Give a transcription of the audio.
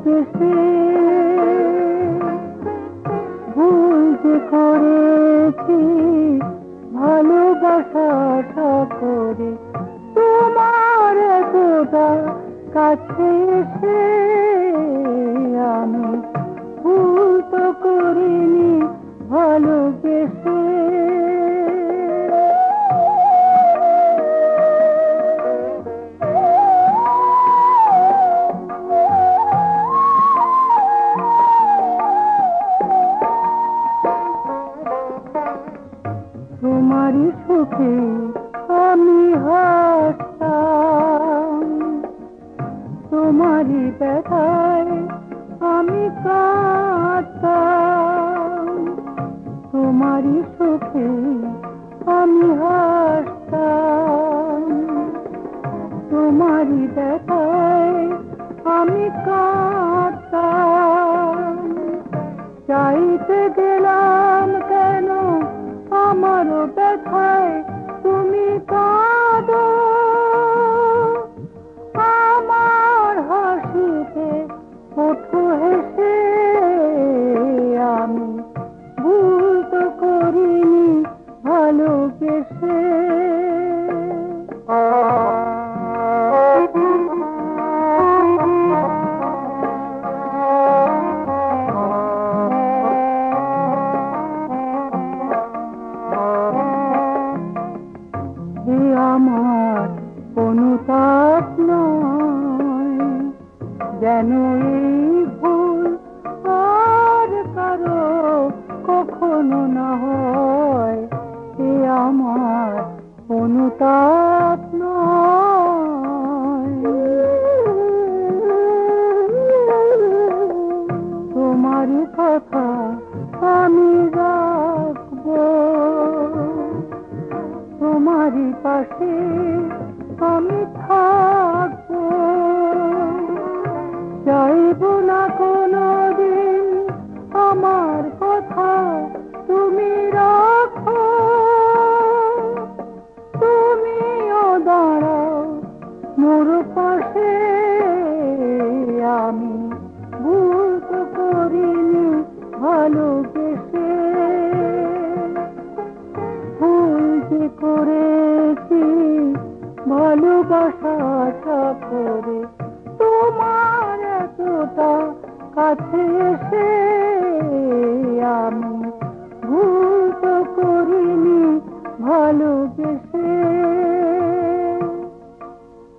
ভালোবেসে ভুল যে করেছি, ভালোবাসাটা করে তোমার এতটা কাছে এসে আমি ভুল তো করিনি ভালোবেসে। তোমারই সুখে আমি হাসতাম, তোমারই ব্যথায় আমি কাঁদতাম। তোমারই সুখে আমি হাসতাম, তোমারই ব্যথায় আমি কাঁদতাম। চাইতে গেলাম কেন আমারও ব্যথায় তুমি কাঁদো, আমার হাসিতে ওঠো হেসে আমি ভুল তো করিনি ভালোবেসে। আমার অনুতাপ নয় যেন এই ভুল আর কারো কখনো না হয়। এ আমার অনুতাপ নয়। তোমারই কথা আমি রাখবো, তোমারই পাশে আমি থাকবো। চাইব না কোনো দিন আমার কথা তুমি রাখো, তুমিও দাঁড়াও মোর পাশে। আমি ভুল তো করিনি ভালোবেসে, ভুল যে করেছি ভালোবাসাটা করে তোমার এতটা কাছে এসে আমি